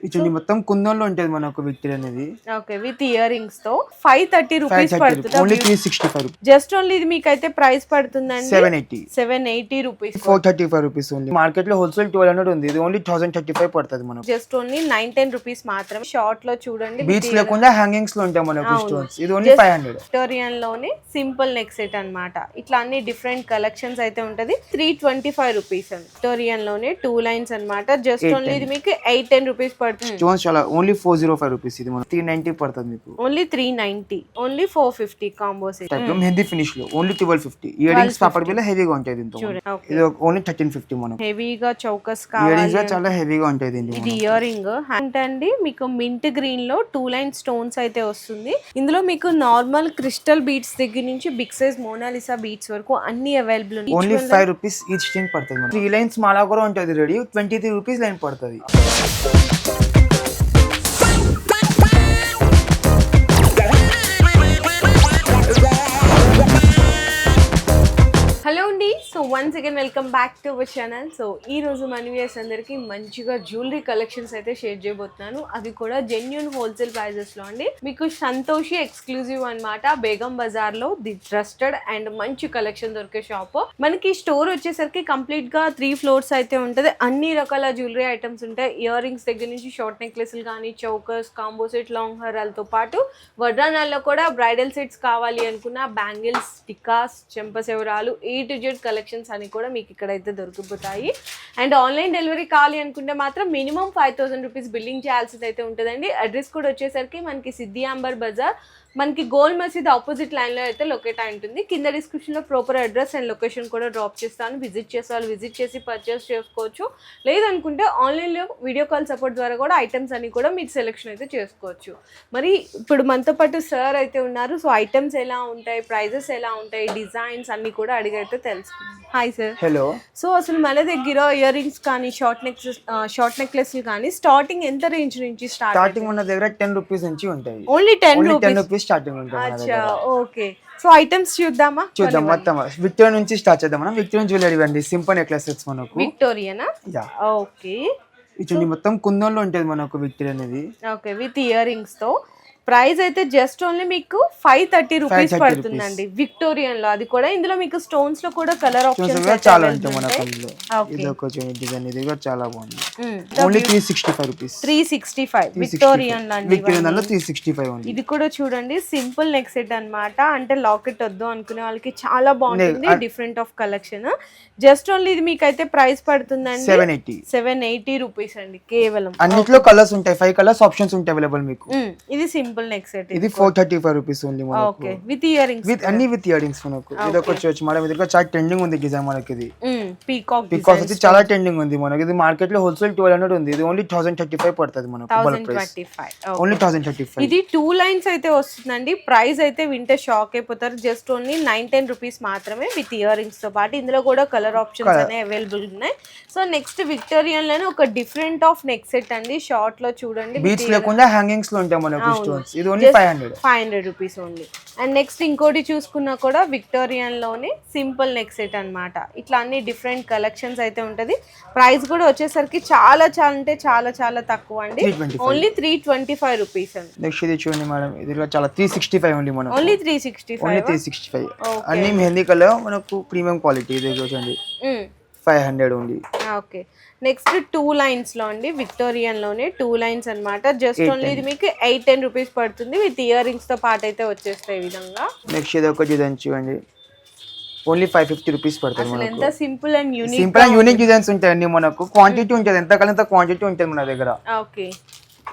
ఇచ్చింది మొత్తం కుందన్లో ఉంటది మనకు విక్టరీ అనేది. ఓకే. విత్ ఇయర్ రింగ్స్ తో 530 రూపీస్ 530 పడుతుంది. Only 365 rupees. జస్ట్ ఓన్లీ ఇది మీకైతే ప్రైస్ పడుతుందండి 780 రూపీస్. 435 rupees only. మార్కెట్ లో హోల్సేల్ 1200 ఉంది, ఇది ఓన్లీ 1035 పడుతుంది మనకు. జస్ట్ ఓన్లీ 910 రూపీస్ మాత్రమే. షార్ట్ లో చూడండి బీట్స్ లేకుండా హ్యాంగింగ్స్ లో ఉంటాయి మనకు స్టోన్స్. ఇది ఓన్లీ 500. విక్టోరియన్ లోనే సింపుల్ నెక్ సెట్ అన్నమాట. ఇట్లా అన్ని డిఫరెంట్ కలెక్షన్స్ అయితే ఉంటది. 325 రూపీస్ అండి. విక్టోరియన్ లోనే 2 లైన్స్ అన్నమాట. జస్ట్ ఓన్లీ ఇది మీకు 810 రూపీస్ పడుతుంది. స్టోన్స్ చాలా ఓన్లీ 405 రూపీస్. ఇది మనకు 390 పడుతుంది మీకు. Only 390, only 450 combo set. Mehndi finish లో ఓన్లీ 1250. ఇయర్ రింగ్స్ పాపడ్ బిల్ల హెవీగా ఉంటాయి దీంతో. ఇది ఓన్లీ 1350 మనకు. హెవీగా చౌకస్ ఇయర్ కావాలి రింగ్స్ చాలా హెవీగా ఉంటాయి దీంట్లో. ఇది ఇయర్ రింగ్ అండి. మీకు మింట్ గ్రీన్ లో 2 లైన్ స్టోన్స్ అయితే వస్తుంది. ఇందులో మీకు నార్మల్ క్రిస్టల్ బీట్స్ దగ్గర నుంచి బిగ్ సైజ్ మోనాలిసా బీట్స్ వరకు అన్ని అవైలబుల్ ఉన్నాయి. ఓన్లీ 5 రూపీస్ ఈచ్ స్టింగ్ పడుతుంది మనకు. 3 లైన్స్ మాలా కూడా ఉంటుంది రెడీ. 23 రూపీస్ లైన్ పడుతుంది. హలో అండి. So once again welcome back to our channel. So ఈ రోజు మన వ్యూయర్స్ అందరికి మంచిగా జ్యువెలరీ కలెక్షన్స్ అయితే షేర్ చేయబోతున్నాను. అది కూడా జెన్యూన్ హోల్సేల్ ప్రైజెస్ లో అండి. మీకు సంతోషి ఎక్స్క్లూజివ్ అన్నమాట. బేగం బజార్ లో ది ట్రస్టెడ్ అండ్ మంచి కలెక్షన్ దొరికే షాప్. మనకి స్టోర్ వచ్చేసరికి కంప్లీట్ గా 3 ఫ్లోర్స్ అయితే ఉంటది. అన్ని రకాల జ్యువెలరీ ఐటమ్స్ ఉంటాయి. ఇయర్ రింగ్స్ దగ్గర నుంచి షార్ట్ నెక్లెస్లు కానీ, చౌకర్స్, కాంబో సెట్, లాంగ్ హారాలతో పాటు వడ్రానాల్లో కూడా బ్రైడల్ సెట్స్ కావాలి అనుకున్న బ్యాంగిల్స్, టికాస్, చెంపసెవరాలు, A to Z కలెక్షన్స్ అని కూడా మీకు ఇక్కడైతే దొరికిపోతాయి. అండ్ ఆన్లైన్ డెలివరీ కావాలి అనుకుంటే మాత్రం మినిమం 5000 రూపీస్ బిల్లింగ్ చేయాల్సింది అయితే ఉంటుందండి. అడ్రస్ కూడా వచ్చేసరికి మనకి సిద్ధి అంబర్ బజార్, మనకి గోల్ మసీద్ ఆపోజిట్ లైన్ లో అయితే లొకేట్ అయి ఉంటుంది. కింద డిస్క్రిప్షన్ లో ప్రాపర్ అడ్రస్ అండ్ లొకేషన్ కూడా డ్రాప్ చేస్తాను. విజిట్ చేసేవాళ్ళు విజిట్ చేసి పర్చేస్ చేసుకోవచ్చు. లేదనుకుంటే ఆన్లైన్ లో వీడియో కాల్ సపోర్ట్ ద్వారా కూడా ఐటమ్స్ అన్ని కూడా మీరు సెలెక్షన్ అయితే చేసుకోవచ్చు. మరి ఇప్పుడు మనతో పాటు సార్ అయితే ఉన్నారు. సో ఐటమ్స్ ఎలా ఉంటాయి, ప్రైజెస్ ఎలా ఉంటాయి, డిజైన్స్ అన్ని కూడా అడిగైతే తెలుసుకుందాం. Hi sir. హలో. సో అసలు మన దగ్గర ఇయర్ రింగ్స్ కానీ, షార్ట్ నెక్లెస్ కానీ స్టార్టింగ్ ఎంత రేంజ్ నుంచి స్టార్టింగ్ ఉన్న దగ్గర 10 రూపీస్ నుంచి ఉంటాయి. ఓన్లీ 10 రూపీస్ స్టార్టింగ్ ఉంటుంది. అచ్చా, ఓకే. సో ఐటమ్స్ చూద్దాం మొత్తం విక్టోరియా నుంచి స్టార్ట్ చేద్దాం. మనం విక్టోరియన్ జ్యువెలరీ అండి. సింపుల్ నెక్లెస్ సెట్స్ మనకు. విక్టోరియనా? ఓకే. ఇది మొత్తం కుందన్లో ఉంటది మనకు విక్టరీ అనేది. ఓకే. విత్ ఇయర్ రింగ్స్ తో ప్రైస్ అయితే జస్ట్ ఓన్లీ మీకు 530 రూపీస్ పడుతుందండి విక్టోరియన్ లో. అది కూడా ఇందులో మీకు స్టోన్స్ లో కూడా కలర్ ఆప్షన్స్ చాలా ఉంటాయి మనకు. ఇది ఒక డిజైన్, ఇది కూడా చాలా బాగుంది. Only 365 rupees. 365 విక్టోరియన్ లాంటి. విక్టోరియన్ లో 365 ఉంది. ఇది కూడా చూడండి సింపుల్ నెక్ సెట్ అన్నమాట. అంటే లాకెట్ వద్దు అనుకునే వాళ్ళకి చాలా బాగుంటుంది. Different of collection. Just only ఇది మీకైతే ప్రైస్ పడుతుందండి 780 రూపీస్ అండి కేవలం. అన్నిట్లో కలర్స్ ఉంటాయి. 5 కలర్స్ ఆప్షన్స్ ఉంటాయి అవైలబుల్ మీకు. ఇది సింపుల్ నెక్ సెట్. ఇది 435 రూపీస్ ఓన్లీ మనకు. Okay. With ear rings. With అన్ని విత్ ఇయర్ రింగ్స్ మనకు. ఇది ఒక చూడొచ్చు మేడం. ఇది కూడా చాలా ట్రెండింగ్ ఉంది డిజైన్ మనకి. ఇది పీకాక్ ఇది చాలా ట్రెండింగ్ ఉంది మనకి. ఇది మార్కెట్ లో హోల్సేల్ 1200 ఉంది, ఇది ఓన్లీ 1035 పడుతుంది మనకు. 1025 ఓన్లీ 1035. ఇది 2 లైన్స్ అయితే వస్తుందండి. ప్రైస్ అయితే వింటే షాక్ అయిపోతారు. జస్ట్ ఓన్లీ 910 రూపీస్ మాత్రమే విత్ ఇయర్ రింగ్స్ తో పాటు. ఇందులో కూడా కలర్ ఆప్షన్స్ అనేవి అవైలబుల్ ఉన్నాయి. సో నెక్స్ట్ విక్టోరియన్ లోనే ఒక డిఫరెంట్ ఆఫ్ నెక్ సెట్ అండి. షార్ట్ లో చూడండి బీట్స్ లేకుండా హ్యాంగింగ్స్ లో ఉంటాయి మనకు స్టోన్స్. ఇది only 500 rupees only. And next ఇంకోటి చూసుకున్నా కూడా విక్టోరియన్ లోనే సింపుల్ నెక్ సెట్ అన్నమాట. ఇట్లా అన్ని డిఫరెంట్ కలెక్షన్స్ అయితే ఉంటది. ప్రైస్ కూడా వచ్చేసరికి చాలా చాలా అంటే చాలా చాలా తక్కువ అండి. ఓన్లీ 325 రూపీస్ అండి. నెక్స్ట్ ఇది చూడండి మేడం. ఇది కూడా చాలా 365 ఓన్లీ మనకు. ఓన్లీ 365. అన్ని మెహందీ కలర్ మనకు ప్రీమియం క్వాలిటీ. ఇది చూడండి 500 ఓన్లీ. ఓకే. నెక్స్ట్ 2 లైన్స్ లో అండి. విక్టోరియన్ లోనే 2 లైన్స్ అన్నమాట. జస్ట్ ఓన్లీ ఇది మీకు 810 రూపీస్ పడుతుంది విత్ ఇయర్ రింగ్స్ తో పాటు అయితే వచ్చేస్తాయి ఈ విధంగా. నెక్స్ట్ ఇది ఒక డిజైన్ చూడండి. ఓన్లీ 550 రూపీస్ పడుతుంది మనకు. ఎంత సింపుల్ అండ్ యూనిక్ డిజైన్స్ ఉంటాయండి మనకు. క్వాంటిటీ ఉంటుంది, ఎంత కాలంత క్వాంటిటీ ఉంటుంది మన దగ్గర. ఓకే.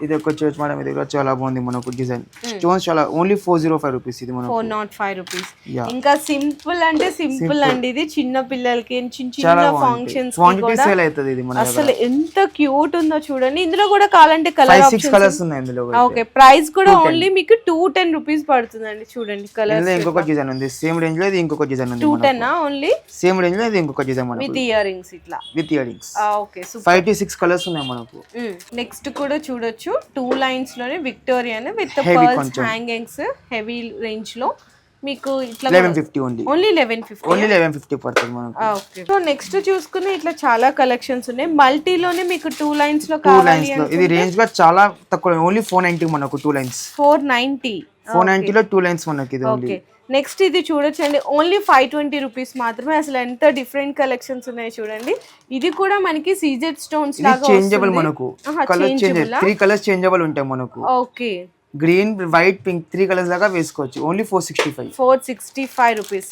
ఇది ఒక చూడొచ్చు మేడం. ఇది కూడా చాలా బాగుంది మనకు డిజైన్. స్టోన్స్ చాలా ఓన్లీ 405 రూపీస్. ఇది మనకు 405 రూపీస్. ఇంకా సింపుల్ అంటే సింపుల్ అండి. ఇది చిన్న పిల్లలకి చిన్న ఫంక్షన్స్ సేల్ అవుతుంది. ఇది మన అసలు ఎంత క్యూట్ ఉందో చూడండి. ఇందులో కూడా కావాలంటే కలర్ 6 కలర్స్ ఉన్నాయి ఇందులో. ఓకే. ప్రైస్ కూడా ఓన్లీ మీకు 210 రూపీస్ పడుతుందండి. చూడండి కలర్. ఇంకొక డిజైన్ ఉంది సేమ్ రేంజ్ లో. ఇది ఇంకొక డిజైన్ ఉంది. 210 ఓన్లీ సేమ్ రేంజ్ లో. ఇది ఇంకొక డిజైన్ మనకు విత్ ఇయర్ రింగ్స్. ఇట్లా with ear rings. Okay. 5 to 6 colours ఉన్నాయి మనకు. నెక్స్ట్ కూడా చూడొచ్చు 2 లైన్స్ లోనే Victorian with pearls hangings heavy range లో. మీకు ఇట్లా 1150 ఓన్లీ ఓన్లీ 1150. ఓన్లీ 1150 పడుతుంది మనకు. ఓకే. సో నెక్స్ట్ చూసుకుని ఇట్లా చాలా కలెక్షన్స్ ఉన్నాయి. మల్టీలోనే మీకు 2 లైన్స్ లో 2 కావాలి లైన్స్ లో ఇది రేంజ్ గా చాలా తక్కువ, ఓన్లీ 490 మనకు 2 లైన్స్. 490. 490 లో 2 లైన్స్ మనకి ఇది ఓన్లీ. ఓకే. నెక్స్ట్ ఇది చూడొచ్చండి, ఓన్లీ 520 రూపీస్ మాత్రమే. అసలు ఎంత డిఫరెంట్ కలెక్షన్స్ ఉన్నాయి చూడండి. ఇది కూడా మనకి సీజెడ్ స్టోన్స్ లాగా చేంజబుల్ మనకు, కలర్ చేంజ్ 3 కలర్స్ చేంజబుల్ ఉంటాయి మనకు. Okay. Green, white, pink 3 colours దాకా వేసుకోవచ్చు. Only 465 rupees.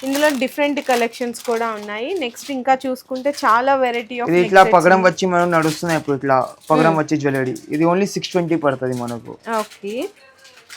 ఇందులో డిఫరెంట్ కలెక్షన్స్ కూడా ఉన్నాయి. నెక్స్ట్ ఇంకా చూసుకుంటే చాలా వెరైటీ ఆఫ్ ఇది ఇట్లా పగడం వచ్చి మనం నడుస్తున్నాయి ఇప్పుడు, ఇట్లా పగడం వచ్చి జ్యువెలరీ. ఇది ఓన్లీ 620 పడుతుంది మనకు. ఓకే.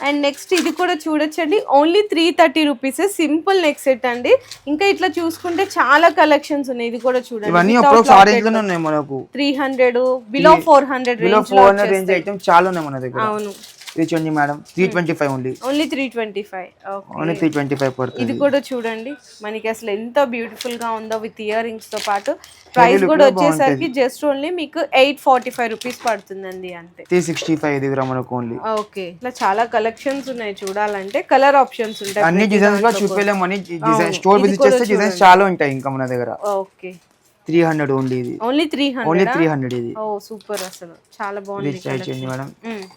అండ్ నెక్స్ట్ ఇది కూడా చూడొచ్చండి, only 330 rupees. Simple neck set అండి. ఇంకా ఇట్లా చూసుకుంటే చాలా కలెక్షన్స్ ఉన్నాయి. ఇది కూడా చూడండి, ఇవన్నీ అప్రోక్స్ ఆ రేంజ్ లోనే ఉన్నాయి మనకు. 300 బిలో 400 రేంజ్ ఐటమ్ చాలా ఉన్నాయి మన దగ్గర. అవును. ఇది చూడండి మేడం, 325 ఓన్లీ. ఓన్లీ 325. ఓన్లీ 325 పడుతుంది. ఇది కూడా చూడండి మనకి అసలు ఎంత బ్యూటిఫుల్ గా ఉందో విత్ ఇయర్ రింగ్స్ తో పాటు. ప్రైస్ కూడా వచ్చేసరికి జస్ట్ ఓన్లీ మీకు 845 రూపీస్ పడుతుందండి అంతే. 365 ఇది కూడా మనకు ఓన్లీ. ఓకే. ఇట్లా చాలా కలెక్షన్స్ ఉన్నాయి. చూడాలంటే కలర్ ఆప్షన్స్ ఉంటాయి. అన్ని డిజైన్స్ గా చూపలేము, అని డిజైన్ స్టోర్ విజిట్ చేస్తే డిజైన్స్ చాలా ఉంటాయి ఇంకా మన దగ్గర. ఓకే. 300 ఓన్లీ ఇది. ఓన్లీ 300. ఓన్లీ 300 ఇది. ఓ సూపర్, అసలు చాలా బాగుంది. చేయండి మేడం,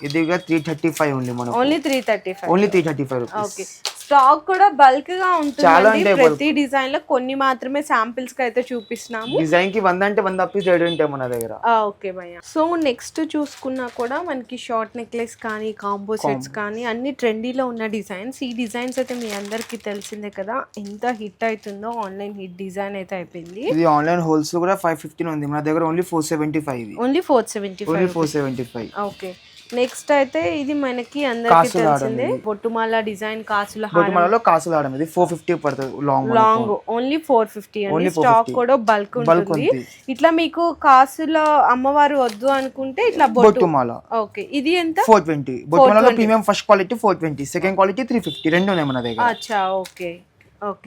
ఇది 335 ఓన్లీ మనకు. Only 335. Only 335 rupees. Okay. Stock కూడా బల్క్ గా ఉంటుంది. ప్రతి డిజైన్ లో కొన్ని మాత్రమే శాంపిల్స్ కి అయితే చూపిస్తున్నాము. డిజైన్ కి 100 అంటే 100 పీస్ రేట్ ఉంటాయి మన దగ్గర. ఓకే భయ్య. సో నెక్స్ట్ చూసుకున్నా కూడా మనకి షార్ట్ నెక్లెస్ కానీ కాంబో సెట్స్ కానీ అన్ని ట్రెండీలో ఉన్న డిజైన్స్. ఈ డిజైన్స్ అయితే మీ అందరికి తెలిసిందే కదా, ఎంత హిట్ అవుతుందో. ఆన్లైన్ హిట్ డిజైన్ అయితే అయిపోయింది. ఇది ఆన్లైన్ హోల్సేల్ కూడా 515 ఉంది మన దగ్గర. ఓన్లీ 475 ఇది. ఓన్లీ 475. ఓన్లీ 475. ఓకే. నెక్స్ట్ అయితే ఇది మనకి అందరికి తెలిసిందే, బొట్టుమాల డిజైన్ కాసుల హారం. బొట్టుమాలలో కాసుల హారం ఇది 450 పడుతుంది. లాంగ్ ఓన్లీ 450 అండి. స్టాక్ కూడా బల్క్ ఉంటుంది. ఇట్లా మీకు కాసుల అమ్మవారు వద్దు అనుకుంటే ఇట్లా బొట్టుమాల. ఓకే. ఇది ఎంత? 420. బొట్టుమాలలో premium first quality 420, second quality 350, రెండు ఉన్నాయి మన దగ్గర. అచ్చా. ఓకే.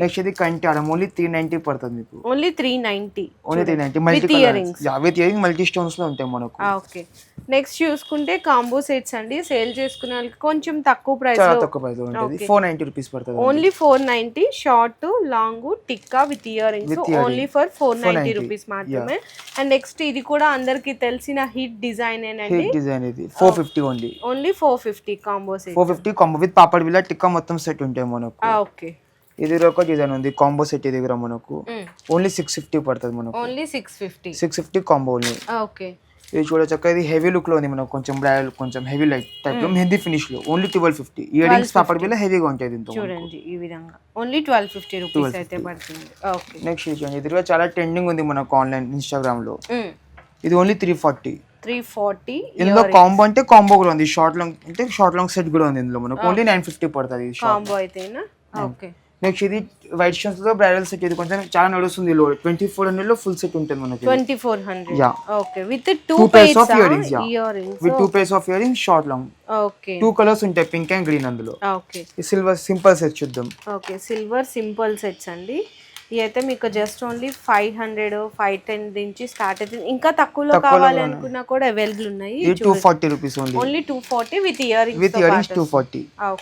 నెక్స్ట్ ఇది కంటి హారం ఓన్లీ 390 పడుతుంది మీకు. Only 390. Only 390 multi colours. With ear ring multi stones లో ఉంటాయి మనకు. ఓకే. నెక్స్ట్ చూసుకుంటే కాంబో సెట్స్ అండి. సేల్ చేసుకునే వాళ్ళకి కొంచెం తక్కువ ప్రైస్ లో, చాలా తక్కువ ప్రైస్ లో ఉంటుంది. 490 రూపీస్ పడుతుంది. Only 490. Short, long, tikka with ear rings only for 490 rupees మాత్రమే. అండ్ నెక్స్ట్ ఇది కూడా అందరికి తెలిసిన హిట్ డిజైన్ ఏనండి. హిట్ డిజైన్ ఇది 450 only. Only 450 combo set. 450 combo with papad బిల్ల టిక్కా మొత్తం సెట్ ఉంటాయి మనకు. ఓకే. ఇది ఒక డిజైన్ ఉంది కాంబో సెట్. ఇది కూడా మనకు ఓన్లీ 650 పడుతుంది మనకు. Only 650 combo only. ఓకే. ఇది చూడొచ్చు, ఇది హెవీ లుక్ లో ఉంది మనకు, కొంచెం బ్రైడల్, కొంచెం హెవీ లైట్ టైప్ లో మెహందీ ఫినిష్ లో. ఓన్లీ 1250. ఇయర్ రింగ్స్ పాపడ్ బిల్ల హెవీగా ఉంటాయి దీంతో. చూడండి ఈ విధంగా ఓన్లీ 1250 రూపీస్ అయితే పడుతుంది. ఓకే. నెక్స్ట్ చూడండి, ఇది కూడా చాలా ట్రెండింగ్ ఉంది మనకు ఆన్లైన్ ఇన్స్టాగ్రామ్ లో. ఇది ఓన్లీ 340. ఇందులో కాంబో అంటే కాంబో కూడా ఉంది, షార్ట్ లాంగ్ అంటే షార్ట్ లాంగ్ సెట్ కూడా ఉంది ఇందులో మనకు. ఓన్లీ 950 పడుతుంది కాంబో అయితేనా. ఓకే. నెక్స్ట్ ఇది వైట్ స్టోన్స్ తో బ్రైడల్ సెట్. ఇది కొంచెం చాలా నడుస్తుంది. 2400 లో ఫుల్ సెట్ ఉంటుంది మనకి. 2400. Okay. With 2 pairs of earrings. With 2 pairs of earrings short long. Okay. 2 colours ఉంటాయి, పింక్ అండ్ గ్రీన్ అందులో. ఓకే. ఈ సిల్వర్ సింపుల్ సెట్ చూద్దాం. ఓకే. సిల్వర్ సింపుల్ సెట్స్ అండి. ఇది అయితే మీకు జస్ట్ ఓన్లీ 500, 510 నుంచి స్టార్ట్ అవుతుంది. ఇంకా తక్కువలో కావాలి అనుకున్నా కూడా అవైలబుల్ ఉన్నాయి. 240 rupees only 240 with ear rings 240.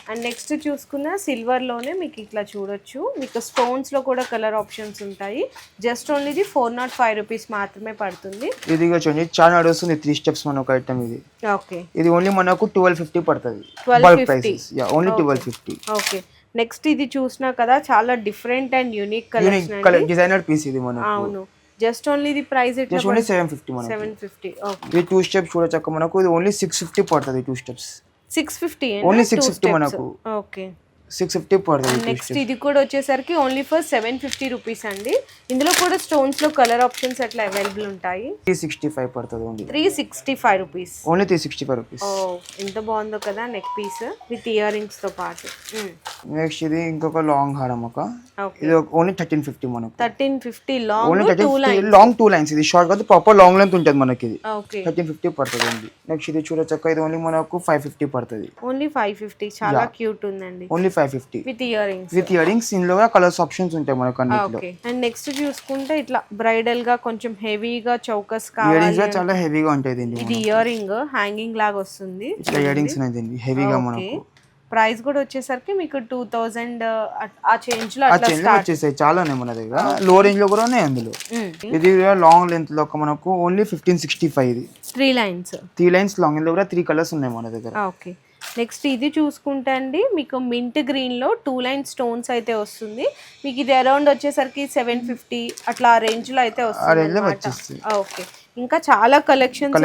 And next చూసుకున్న సిల్వర్ లోనే మీకు ఇట్లా చూడొచ్చు. మీకు స్టోన్స్ లో కూడా కలర్ ఆప్షన్స్ ఉంటాయి. జస్ట్ ఓన్లీ ఇది 405 రూపీస్ మాత్రమే పడుతుంది. ఇది చూడండి చాలా నడుస్తుంది. 3 స్టెప్స్ మనకు ఐటమ్ ఇది. ఓకే. ఇది ఓన్లీ మనకు 1250 పడుతుంది. Bulk prices. Only 1250. Okay. Next ఇది చూసినా కదా, చాలా different and unique collection, designer piece ఇది మనకు. అవును. జస్ట్ ఓన్లీ ఇది ప్రైస్ జస్ట్ ఓన్లీ 750 మనకు. 750. ఓకే. ఇది 2 స్టెప్స్ చూడొచ్చు మనకు. ఇది ఓన్లీ 650 పడుతుంది. 2 స్టెప్స్ 650. ఓన్లీ 650 మనకు. ఓకే. 650 పడుతుంది. నెక్స్ట్ ఇది కూడా వచ్చేసరికి ఓన్లీ ఫర్ 750 రూపీస్ అండి. ఇందులో కూడా స్టోన్స్ లో కలర్ ఆప్షన్స్ అట్లా అవైలబుల్ ఉంటాయి. 365 పడుతుంది. Only 365 rupees. Only 365 rupees. ఓ ఎంత బాగుందో కదా neck piece with earrings తో పాటు. నెక్స్ట్ ఇది ఇంకొక లాంగ్ హారం ఒక. ఇది ఓన్లీ 1350 మనకు. 1350 లాంగ్. Only 1350 long 2 lines. ఇది షార్ట్ కాదు, ప్రాపర్ లాంగ్ లెంత్ ఉంటుంది మనకి. ఇది ఓకే. 1350 పడుతుంది ఓన్లీ. నెక్స్ట్ ఇది చూడొచ్చు, ఇది ఓన్లీ మనకు 550 పడుతుంది. ఓన్లీ 550. చాలా క్యూట్ ఉందండి. Only 550 with ear rings. With ear rings. ఇందులో కలర్స్ ఆప్షన్స్ ఉంటాయి మనకు అన్నిట్లో. ఓకే. అండ్ నెక్స్ట్ చూసుకుంటే ఇట్లా బ్రైడల్ గా కొంచెం హెవీగా చౌకస్ కావాలి. ఇయర్ రింగ్స్ చాలా హెవీగా ఉంటాయి దీన్ని. ఇది ఇయర్ రింగ్ హ్యాంగింగ్ లాగా వస్తుంది. ఇట్లా ఇయర్ రింగ్స్ ఉన్నాయి దీన్ని హెవీగా మనకు. ప్రైస్ కూడా వచ్చేసరికి మీకు 2000 ఆ చేంజ్ లో ఆ అట్లా చేంజ్ స్టార్ట్. వచ్చేసాయి చాలా ఉన్నాయి మన దగ్గర. లో రేంజ్ లో కూడా ఉన్నాయి అందులో. ఇది లాంగ్ లెంత్ లో మనకు ఓన్లీ 1565 ఇది 3 లైన్స్. 3 లైన్స్ లాంగ్ ఇందులో కూడా 3 కలర్స్ ఉన్నాయి మన దగ్గర. ఓకే, నెక్స్ట్ ఇది చూసుకుంటే అండి మీకు మింట్ గ్రీన్ లో 2 లైన్ స్టోన్స్ అయితే వస్తుంది. మీకు ఇది అరౌండ్ వచ్చేసరికి 750 అట్లా రేంజ్ లో అయితే వస్తుంది. ఓకే, ఇంకా చాలా కలెక్షన్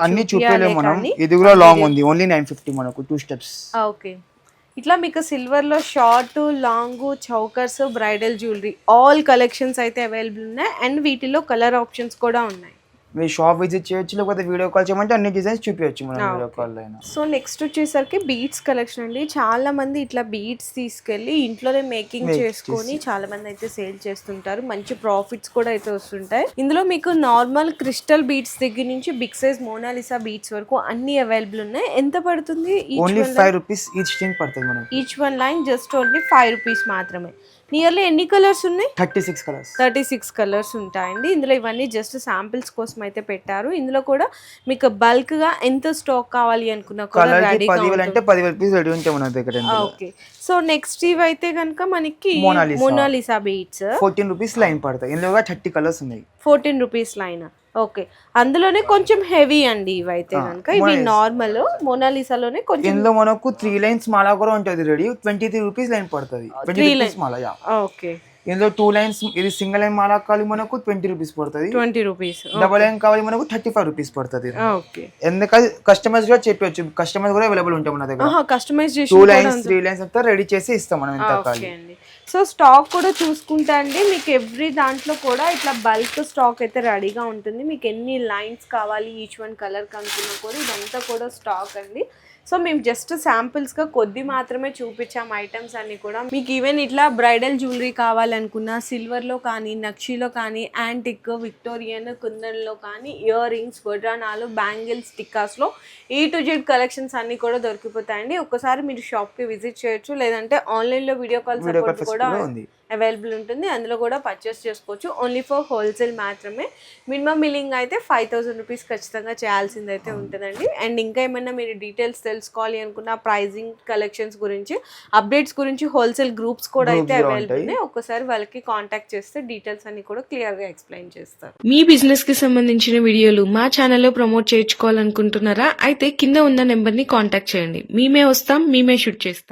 అన్ని చూపేలేము మనం. ఇది కూడా లాంగ్ ఉంది ఓన్లీ 950 మనకు 2 స్టెప్స్. ఓకే, ఇట్లా మీకు సిల్వర్ లో short long chokers bridal jewellery all collections అయితే అవైలబుల్ ఉన్నాయి. అండ్ వీటిలో కలర్ ఆప్షన్స్ కూడా ఉన్నాయి. మీరు షాప్ విజిట్ చేయొచ్చు, లేకపోతే వీడియో కాల్ చేయమంటే అన్ని డిజైన్స్ చూపించచ్చు మనం వీడియో కాల్ అయినా. సో నెక్స్ట్ వచ్చేసరికి బీడ్స్ కలెక్షన్ అండి. చాలా మంది ఇట్లా బీడ్స్ తీసుకెళ్లి ఇంట్లోనే మేకింగ్ చేసుకొని చాలా మంది అయితే సేల్ చేస్తుంటారు. మంచి ప్రాఫిట్స్ కూడా అయితే వస్తుంటాయి. ఇందులో మీకు నార్మల్ క్రిస్టల్ బీడ్స్ దగ్గర నుంచి బిగ్ సైజ్ మోనాలిసా బీడ్స్ వరకు అన్ని అవైలబుల్ ఉన్నాయి. ఎంత పడుతుంది? ఓన్లీ 5 రూపీస్ ఈచ్ థింగ్ పడుతుంది మనకి. Each one line just only 5 rupees మాత్రమే. నియర్లీ ఎన్ని కలర్స్ ఉన్నాయి? 36 కలర్స్ ఉంటాయండి. ఇందులో ఇవన్నీ జస్ట్ శాంపిల్స్ కోసం అయితే పెట్టారు. ఇందులో కూడా మీకు బల్క్ గా ఎంత స్టాక్ కావాలి అనుకున్నా కూడా రెడీగా అంటే 10,000 రూపీస్ రెడీ ఉంటాయి మన దగ్గర. ఓకే, సో నెక్స్ట్ ఇవి అయితే కనుక మనకి మోనాలిసా బీడ్స్ 14 రూపీస్ లైన్ పడతాయి. ఇందులో 30 కలర్స్ ఉన్నాయి. 14 రూపీస్ లైన్. ఓకే, అందులోనే కొంచెం హెవీ అండి ఇవైతే కనుక. ఇవి నార్మల్ మోనాలిసాలోనే కొంచెం. ఇందులో మనకు 3 లైన్స్ మాల కూడా ఉంటుంది రెడీ. 23 రూపీస్ లైన్ పడుతుంది. 23 రూపీస్ మాల. ఓకే, ఇందులో 2 లైన్స్ ఇది సింగిల్ లైన్ మాల కావాలి మనకు 20 రూపీస్ పడుతుంది. 20 రూపీస్. డబల్ లైన్ కావాలి మనకు 35 రూపీస్ పడుతుంది. ఓకే, ఎందుకంటే కస్టమైజ్ కూడా చెప్పొచ్చు. కస్టమైజ్ కూడా అవైలబుల్ ఉంటాయి మన దగ్గర. కస్టమైజేషన్ 2 లైన్స్ 3 లైన్స్ అంతా రెడీ చేసి ఇస్తాం మనం ఎంత కావాలి. సో స్టాక్ కూడా చూసుకుంటా అండి మీకు ఎవ్రీ దాంట్లో కూడా ఇట్లా బల్క్ స్టాక్ అయితే రెడీగా ఉంటుంది. మీకు ఎన్ని లైన్స్ కావాలి ఈచ్ వన్ కలర్ కనుక్కున్నా కూడా ఇదంతా కూడా స్టాక్ అండి. సో మేము జస్ట్ శాంపిల్స్గా కొద్ది మాత్రమే చూపించాం ఐటమ్స్ అన్ని కూడా. మీకు ఈవెన్ ఇట్లా బ్రైడల్ జ్యువెలరీ కావాలనుకున్నా సిల్వర్లో కానీ నక్షీలో కానీ యాంటిక్ విక్టోరియన్ కుందన్లో కానీ ఇయర్ రింగ్స్ వడ్రానాలు బ్యాంగిల్స్ టిక్కాస్లో A to Z కలెక్షన్స్ అన్ని కూడా దొరికిపోతాయండి. ఒక్కసారి మీరు షాప్కి విజిట్ చేయొచ్చు, లేదంటే ఆన్లైన్లో వీడియో కాల్ సపోర్ట్ కూడా అవైలబుల్ ఉంటుంది. అందులో కూడా పర్చేస్ చేసుకోవచ్చు. ఓన్లీ ఫర్ హోల్సేల్ మాత్రమే. మినిమం బిల్లింగ్ అయితే 5,000 రూపీస్ ఖచ్చితంగా చేయాల్సింది అయితే ఉంటుందండి. అండ్ ఇంకా ఏమైనా మీరు డీటెయిల్స్ తెలుసుకోవాలి అనుకున్న ప్రైజింగ్ కలెక్షన్స్ గురించి అప్డేట్స్ గురించి హోల్సేల్ గ్రూప్స్ కూడా అయితే అవైలబుల్ ఉన్నాయి. ఒక్కసారి వాళ్ళకి కాంటాక్ట్ చేస్తే డీటెయిల్స్ అన్ని కూడా క్లియర్గా ఎక్స్ప్లెయిన్ చేస్తారు. మీ బిజినెస్ కి సంబంధించిన వీడియోలు మా ఛానల్లో ప్రమోట్ చేయించుకోవాలనుకుంటున్నారా? అయితే కింద ఉన్న నెంబర్ని కాంటాక్ట్ చేయండి. మేమే వస్తాం, మేమే షూట్ చేస్తాం.